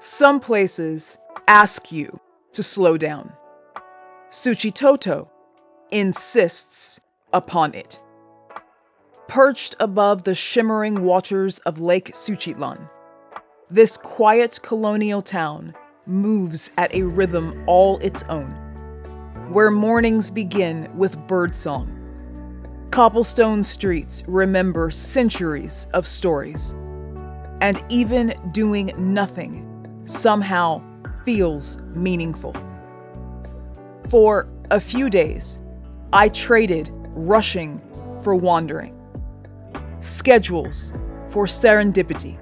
Some places ask you to slow down. Suchitoto insists upon it. Perched above the shimmering waters of Lake Suchitlán, this quiet colonial town moves at a rhythm all its own, where mornings begin with birdsong. Cobblestone streets remember centuries of stories, and even doing nothing somehow feels meaningful. For a few days, I traded rushing for wandering, schedules for serendipity,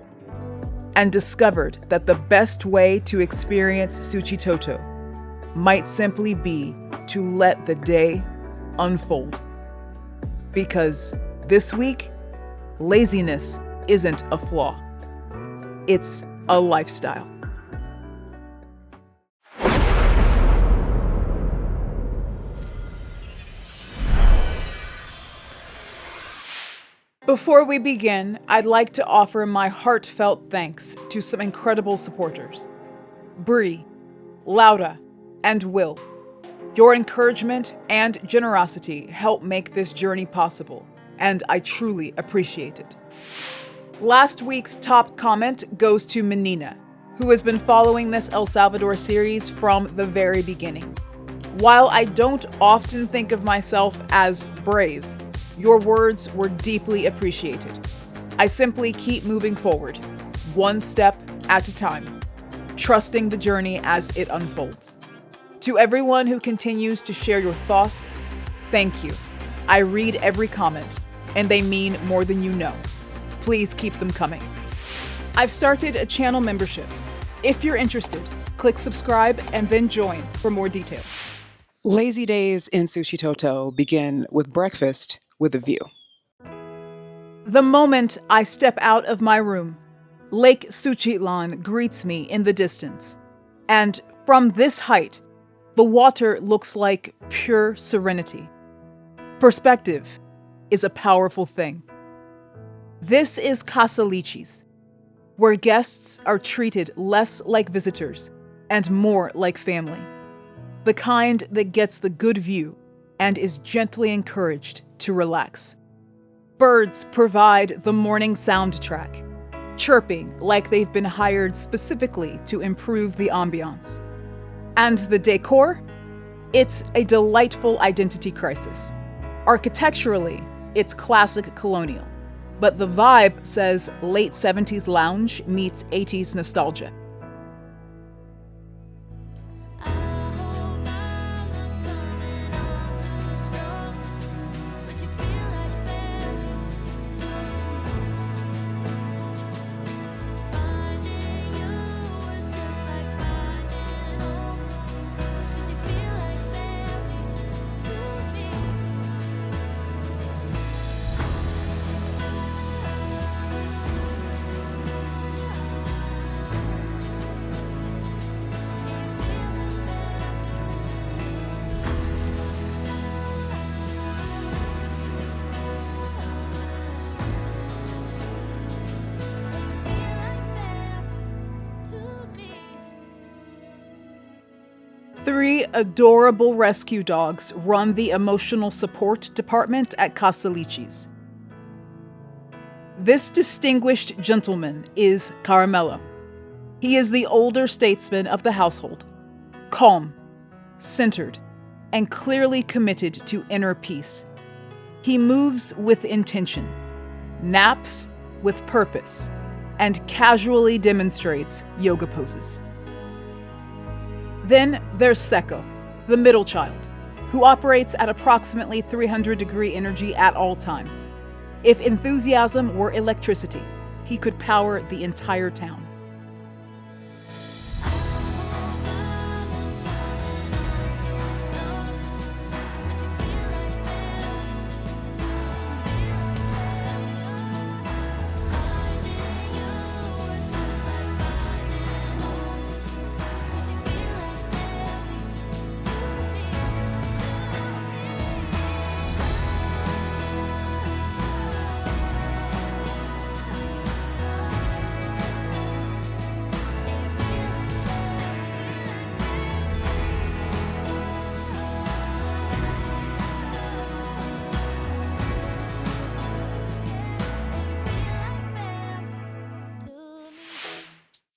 and discovered that the best way to experience Suchitoto might simply be to let the day unfold. Because this week, laziness isn't a flaw. It's a lifestyle. Before we begin, I'd like to offer my heartfelt thanks to some incredible supporters. Bree, Lauda, and Will. Your encouragement and generosity help make this journey possible, and I truly appreciate it. Last week's top comment goes to Menina, who has been following this El Salvador series from the very beginning. While I don't often think of myself as brave, your words were deeply appreciated. I simply keep moving forward, one step at a time, trusting the journey as it unfolds. To everyone who continues to share your thoughts, thank you. I read every comment, and they mean more than you know. Please keep them coming. I've started a channel membership. If you're interested, click subscribe and then join for more details. Lazy days in Suchitoto begin with breakfast with a view. The moment I step out of my room, Lake Suchitlán greets me in the distance. And from this height, the water looks like pure serenity. Perspective is a powerful thing. This is Casa Lichis, where guests are treated less like visitors and more like family. The kind that gets the good view and is gently encouraged to relax. Birds provide the morning soundtrack, chirping like they've been hired specifically to improve the ambiance. And the decor? It's a delightful identity crisis. Architecturally, it's classic colonial, but the vibe says late 70s lounge meets 80s nostalgia. Three adorable rescue dogs run the emotional support department at Casa Lichis. This distinguished gentleman is Caramello. He is the older statesman of the household, calm, centered, and clearly committed to inner peace. He moves with intention, naps with purpose, and casually demonstrates yoga poses. Then there's Seko, the middle child, who operates at approximately 300-degree energy at all times. If enthusiasm were electricity, he could power the entire town.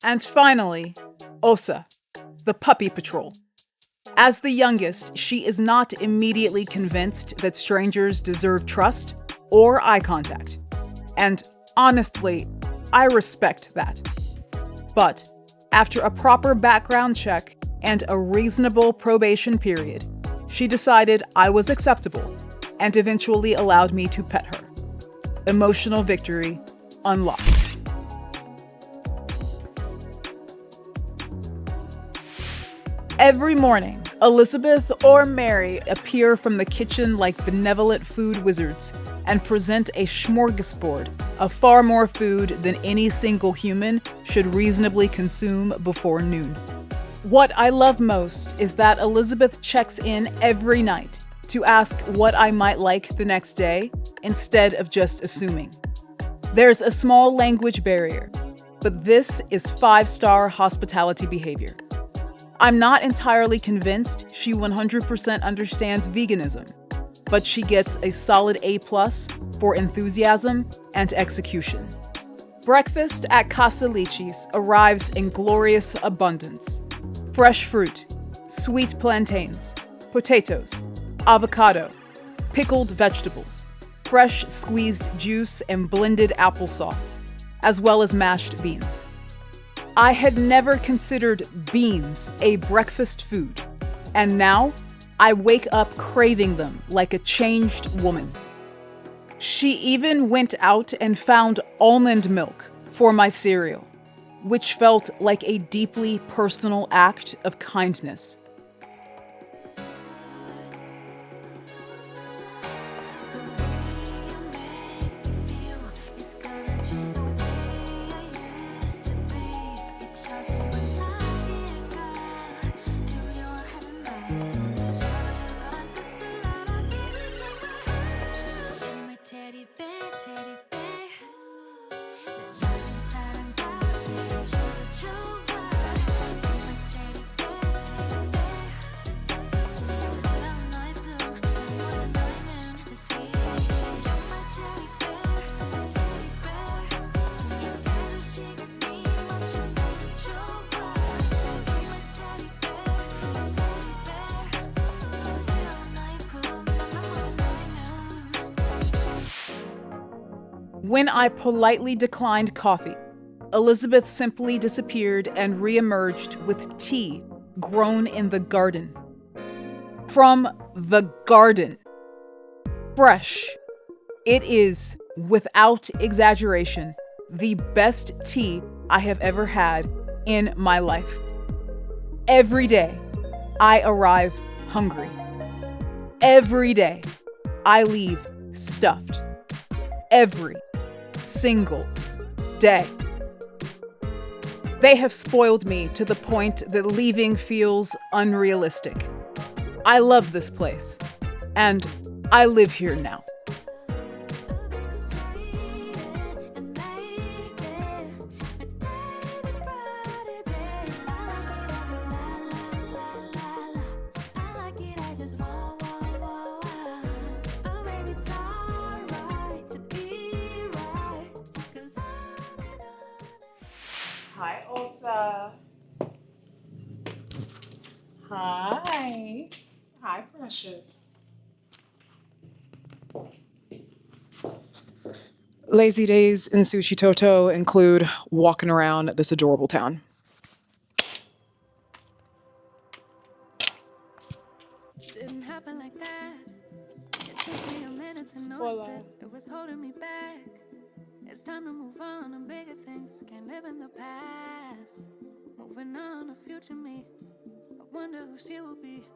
And finally, Osa, the puppy patrol. As the youngest, she is not immediately convinced that strangers deserve trust or eye contact. And honestly, I respect that. But after a proper background check and a reasonable probation period, she decided I was acceptable and eventually allowed me to pet her. Emotional victory unlocked. Every morning, Elizabeth or Mary appear from the kitchen like benevolent food wizards and present a smorgasbord of far more food than any single human should reasonably consume before noon. What I love most is that Elizabeth checks in every night to ask what I might like the next day instead of just assuming. There's a small language barrier, but this is 5-star hospitality behavior. I'm not entirely convinced she 100% understands veganism, but she gets a solid A+ for enthusiasm and execution. Breakfast at Casa Lichis arrives in glorious abundance. Fresh fruit, sweet plantains, potatoes, avocado, pickled vegetables, fresh squeezed juice and blended applesauce, as well as mashed beans. I had never considered beans a breakfast food, and now I wake up craving them like a changed woman. She even went out and found almond milk for my cereal, which felt like a deeply personal act of kindness. When I politely declined coffee, Elizabeth simply disappeared and reemerged with tea grown in the garden. From the garden. Fresh. It is, without exaggeration, the best tea I have ever had in my life. Every day, I arrive hungry. Every day, I leave stuffed. Every single day. They have spoiled me to the point that leaving feels unrealistic. I love this place, and I live here now. Hi, Osa. Hi. Hi, precious. Lazy days in Suchitoto include walking around this adorable town. Didn't happen like that. It took me a minute to notice it was holding me back. It's time to move on to bigger things. Can't live in the past. Moving on to future me. I wonder who she will be.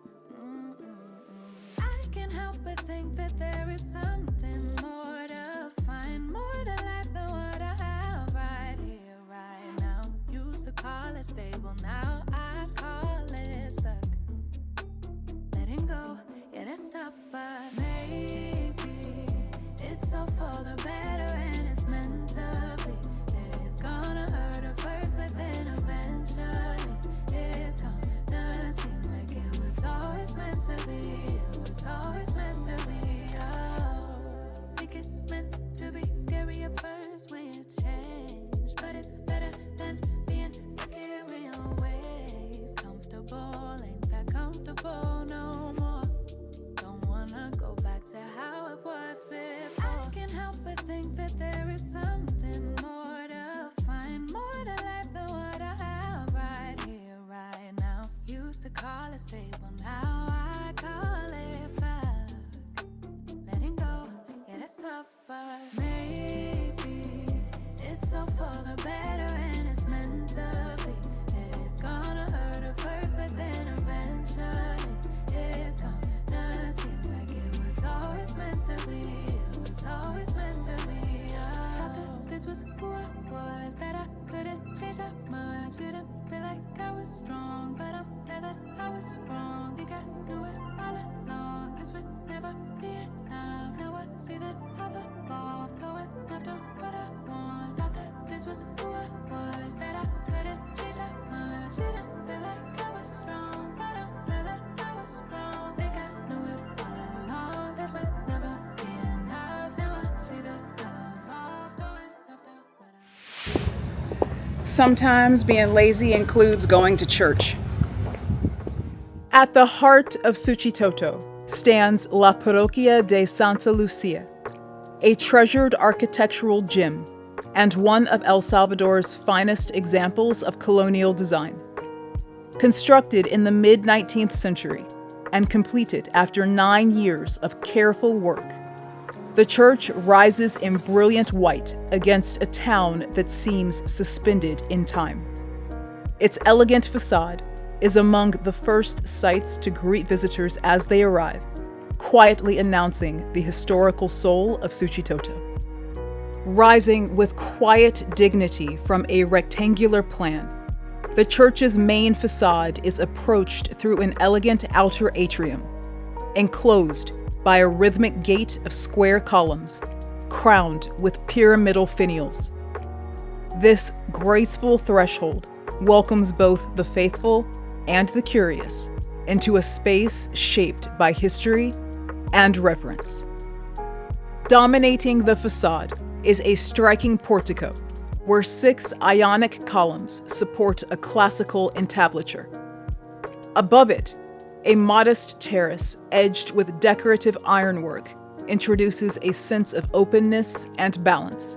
I can't help but think that there is something more to find, more to life than what I have right here, right now. Used to call it stable, now I call it stuck. Letting go, yeah, that's tough, but maybe it's all for the better and it's meant to be. It's gonna hurt at first, but then eventually it's gonna seem like it was always meant to be. It was always meant to be. Oh, think it's meant to be. Scary at first when you change, but it's better than being stuck it stable now. I call it stuck. Letting go, yeah, that's tough, but maybe it's all for the better and it's meant to be. It's gonna hurt at first, but then eventually it's gonna seem like it was always meant to be. It was always meant to be. Thought that this was who I was, that I couldn't change that much. Didn't feel like I was strong, but I'm glad that I was wrong. Think I knew it all along. This would never be enough. Now I see that I've evolved, going after what I want. Thought that this was who I was, that I couldn't change that much. Didn't feel like I was strong, but I'm glad that I was wrong. Think I knew it all along. This would never be enough. Now I see that I've evolved, going after what I want. Sometimes being lazy includes going to church. At the heart of Suchitoto stands La Parroquia de Santa Lucía, a treasured architectural gem and one of El Salvador's finest examples of colonial design. Constructed in the mid-19th century and completed after 9 years of careful work, the church rises in brilliant white against a town that seems suspended in time. Its elegant facade is among the first sights to greet visitors as they arrive, quietly announcing the historical soul of Suchitoto. Rising with quiet dignity from a rectangular plan, the church's main facade is approached through an elegant outer atrium, enclosed by a rhythmic gate of square columns, crowned with pyramidal finials. This graceful threshold welcomes both the faithful and the curious into a space shaped by history and reverence. Dominating the facade is a striking portico where 6 Ionic columns support a classical entablature. Above it, a modest terrace edged with decorative ironwork introduces a sense of openness and balance,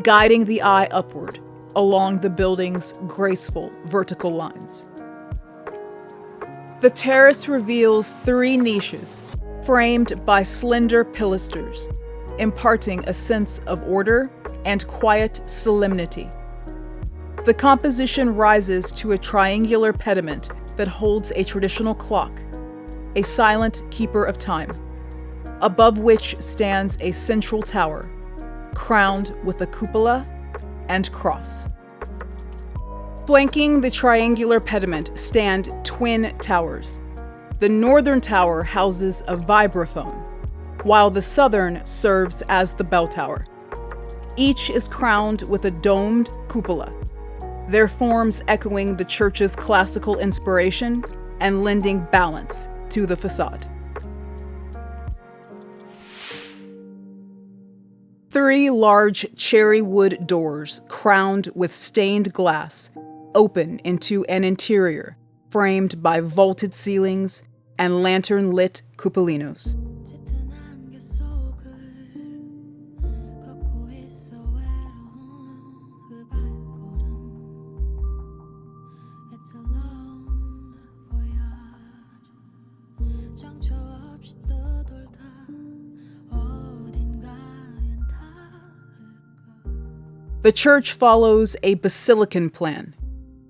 guiding the eye upward along the building's graceful vertical lines. The terrace reveals 3 niches framed by slender pilasters, imparting a sense of order and quiet solemnity. The composition rises to a triangular pediment that holds a traditional clock, a silent keeper of time, above which stands a central tower, crowned with a cupola and cross. Flanking the triangular pediment stand twin towers. The northern tower houses a vibraphone, while the southern serves as the bell tower. Each is crowned with a domed cupola, their forms echoing the church's classical inspiration and lending balance to the facade. 3 large cherry wood doors crowned with stained glass open into an interior framed by vaulted ceilings and lantern-lit cupolinos. The church follows a basilican plan,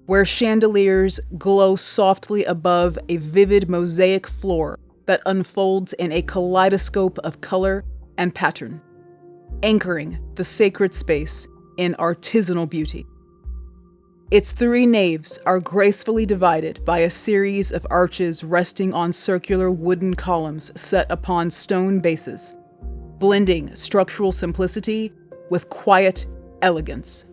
where chandeliers glow softly above a vivid mosaic floor that unfolds in a kaleidoscope of color and pattern, anchoring the sacred space in artisanal beauty. Its 3 naves are gracefully divided by a series of arches resting on circular wooden columns set upon stone bases, blending structural simplicity with quiet elegance.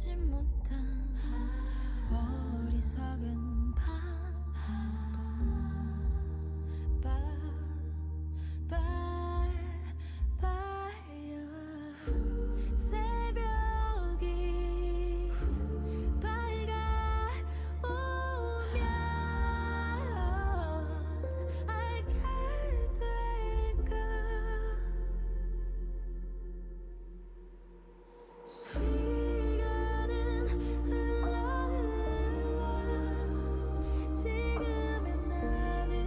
알지 못한 어리석은 새벽이 밝아오면 알게 될까 시간은 흘러 지금의 나는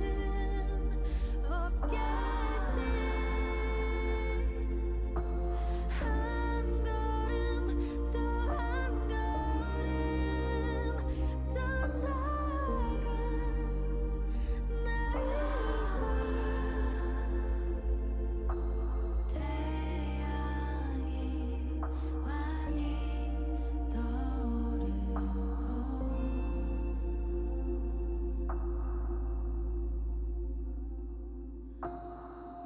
없겠지 한 걸음 또 한 걸음 더 나아간 나이가 태양이 환히 떠오르고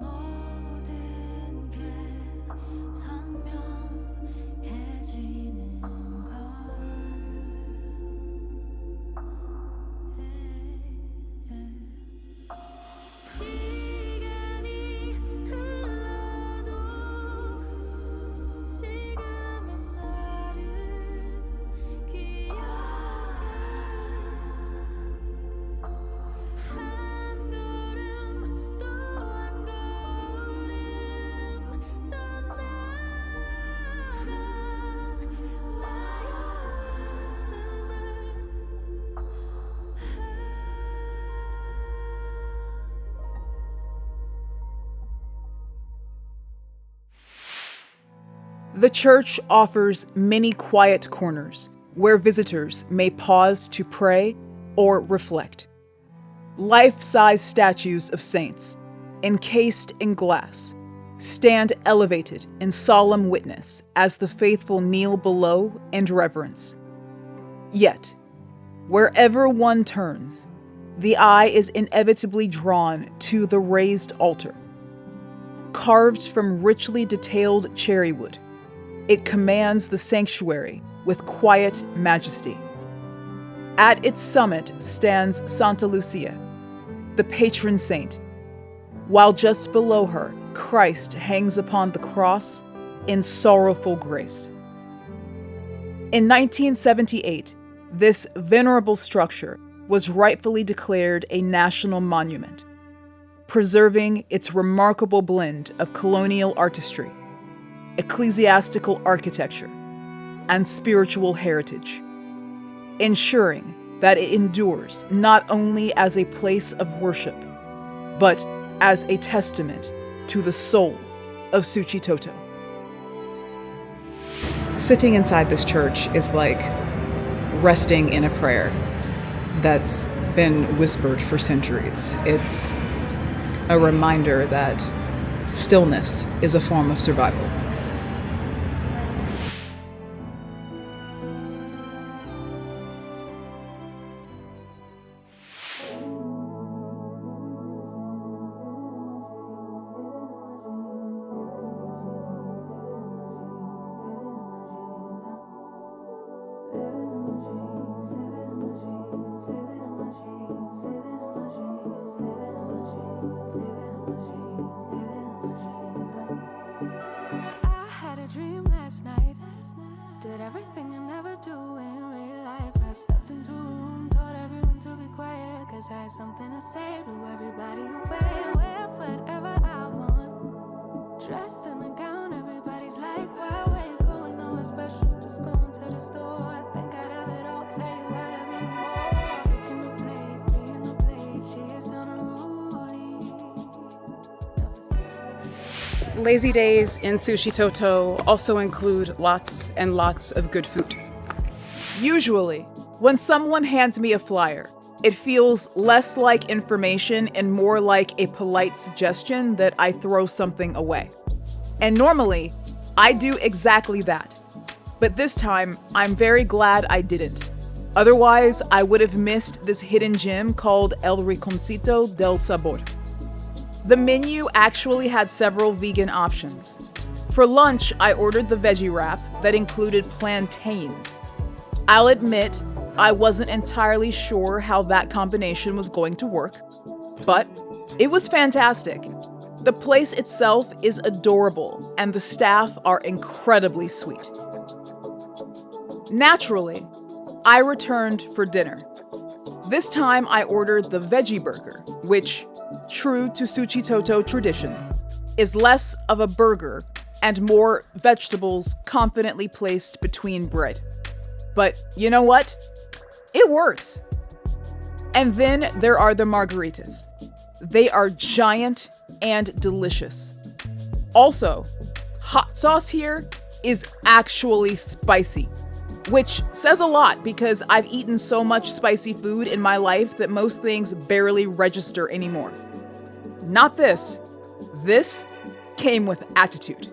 모든 게 선명해지는 걸 시간이 흘러도 지금의 나를 기억해 한 걸음 또 한 걸음 더 나아간 The church offers many quiet corners where visitors may pause to pray or reflect. Life-size statues of saints, encased in glass, stand elevated in solemn witness as the faithful kneel below in reverence. Yet, wherever one turns, the eye is inevitably drawn to the raised altar. Carved from richly detailed cherry wood, it commands the sanctuary with quiet majesty. At its summit stands Santa Lucia, the patron saint, while just below her, Christ hangs upon the cross in sorrowful grace. In 1978, this venerable structure was rightfully declared a national monument, preserving its remarkable blend of colonial artistry, ecclesiastical architecture, and spiritual heritage, ensuring that it endures not only as a place of worship, but as a testament to the soul of Suchitoto. Sitting inside this church is like resting in a prayer that's been whispered for centuries. It's a reminder that stillness is a form of survival. Did everything I never do in real life. I stepped into a room, told everyone to be quiet, cause I had something to say, blew everybody away. Wear whatever I want, dressed in a gown, everybody's like, why, where you going, nowhere special, just going to the store. I think I'd have it all, tell you I have even more. Picking a plate, being a plate, she is unruly. Lazy days in Suchitoto also include lots and lots of good food. Usually, when someone hands me a flyer, it feels less like information and more like a polite suggestion that I throw something away. And normally, I do exactly that. But this time, I'm very glad I didn't. Otherwise, I would have missed this hidden gem called El Rinconcito del Sabor. The menu actually had several vegan options. For lunch, I ordered the veggie wrap that included plantains. I'll admit, I wasn't entirely sure how that combination was going to work, but it was fantastic. The place itself is adorable, and the staff are incredibly sweet. Naturally, I returned for dinner. This time I ordered the veggie burger, which, true to Suchitoto tradition, is less of a burger and more vegetables confidently placed between bread. But you know what? It works. And then there are the margaritas. They are giant and delicious. Also, hot sauce here is actually spicy, which says a lot because I've eaten so much spicy food in my life that most things barely register anymore. Not this. This came with attitude.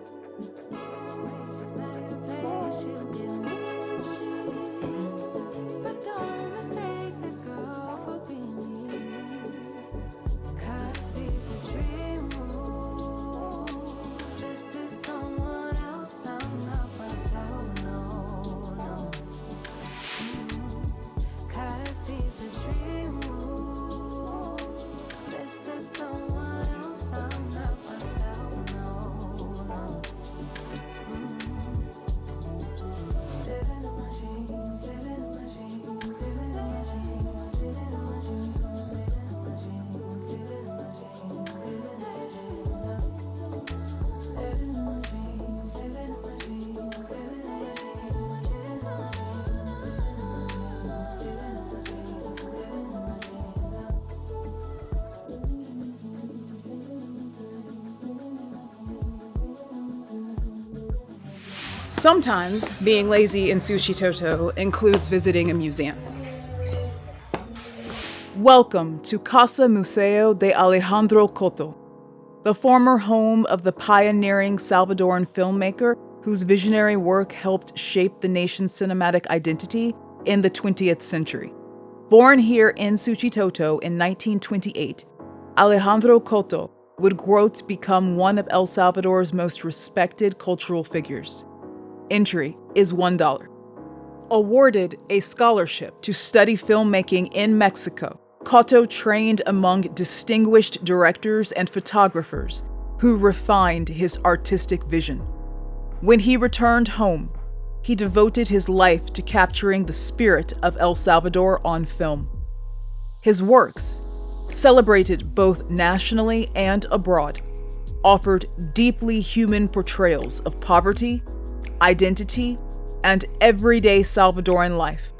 Sometimes being lazy in Suchitoto includes visiting a museum. Welcome to Casa Museo de Alejandro Cotto, the former home of the pioneering Salvadoran filmmaker whose visionary work helped shape the nation's cinematic identity in the 20th century. Born here in Suchitoto in 1928, Alejandro Cotto would grow to become one of El Salvador's most respected cultural figures. Entry is $1. Awarded a scholarship to study filmmaking in Mexico, Cotto trained among distinguished directors and photographers who refined his artistic vision. When he returned home, he devoted his life to capturing the spirit of El Salvador on film. His works, celebrated both nationally and abroad, offered deeply human portrayals of poverty, identity, and everyday Salvadoran life,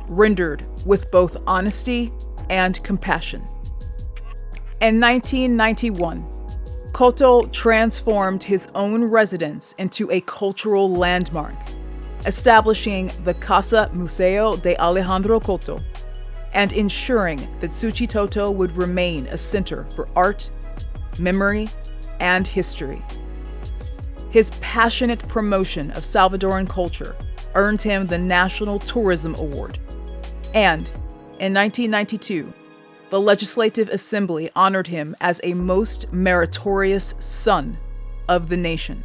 rendered with both honesty and compassion. In 1991, Cotto transformed his own residence into a cultural landmark, establishing the Casa Museo de Alejandro Cotto and ensuring that Suchitoto would remain a center for art, memory, and history. His passionate promotion of Salvadoran culture earned him the National Tourism Award. And in 1992, the Legislative Assembly honored him as a most meritorious son of the nation.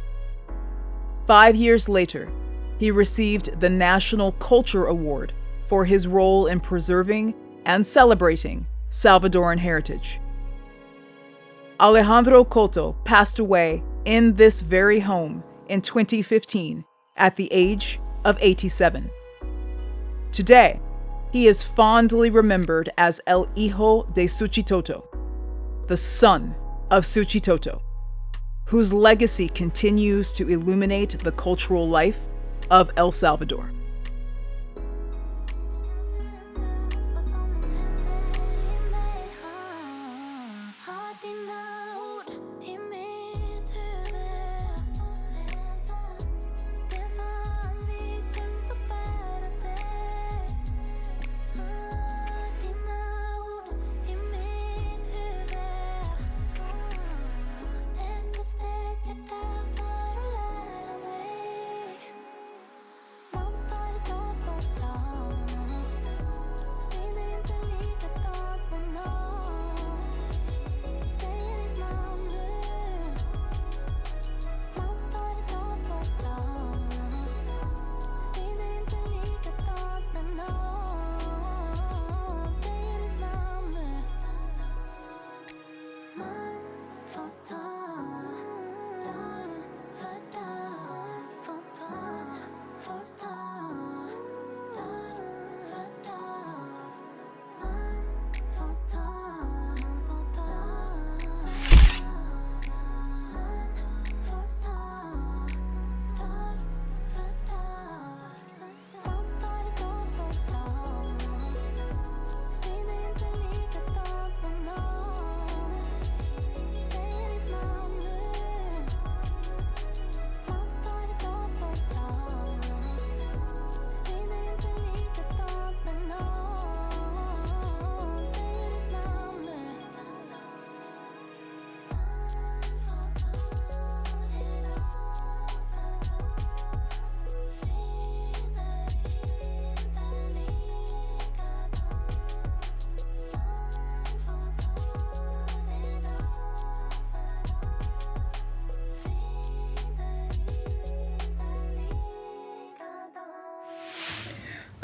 5 years later, he received the National Culture Award for his role in preserving and celebrating Salvadoran heritage. Alejandro Cotto passed away in this very home in 2015 at the age of 87. Today, he is fondly remembered as El Hijo de Suchitoto, the son of Suchitoto, whose legacy continues to illuminate the cultural life of El Salvador.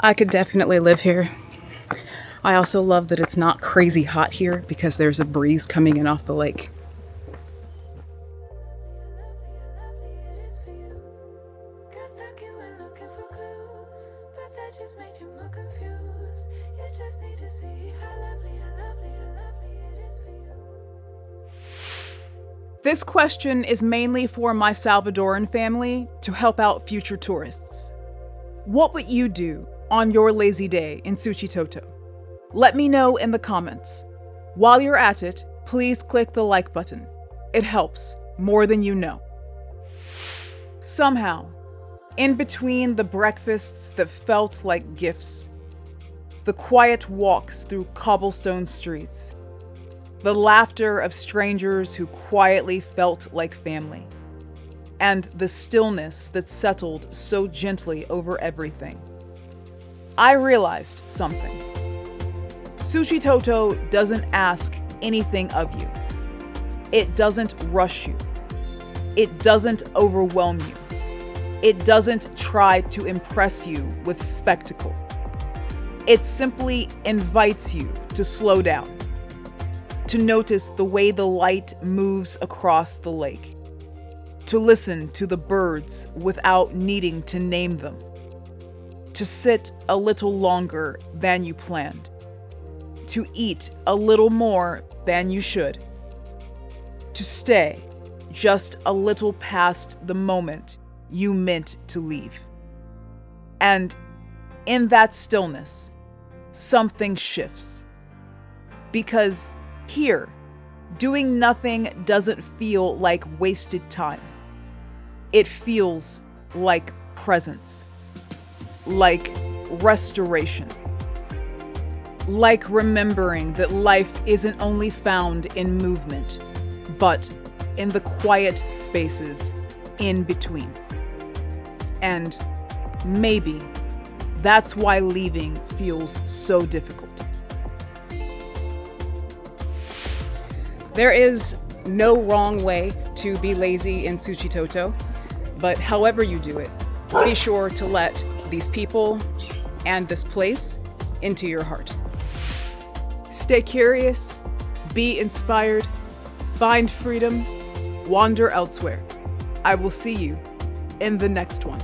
I could definitely live here. I also love that it's not crazy hot here because there's a breeze coming in off the lake. This question is mainly for my Salvadoran family to help out future tourists. What would you do on your lazy day in Suchitoto? Let me know in the comments. While you're at it, please click the like button. It helps more than you know. Somehow, in between the breakfasts that felt like gifts, the quiet walks through cobblestone streets, the laughter of strangers who quietly felt like family, and the stillness that settled so gently over everything, I realized something. Suchitoto doesn't ask anything of you. It doesn't rush you. It doesn't overwhelm you. It doesn't try to impress you with spectacle. It simply invites you to slow down, to notice the way the light moves across the lake, to listen to the birds without needing to name them, to sit a little longer than you planned, to eat a little more than you should, to stay just a little past the moment you meant to leave. And in that stillness, something shifts. Because here, doing nothing doesn't feel like wasted time. It feels like presence, like restoration, like remembering that life isn't only found in movement, but in the quiet spaces in between. And maybe that's why leaving feels so difficult. There is no wrong way to be lazy in Suchitoto, but however you do it, be sure to let these people and this place into your heart. Stay curious, be inspired, find freedom, wander elsewhere. I will see you in the next one.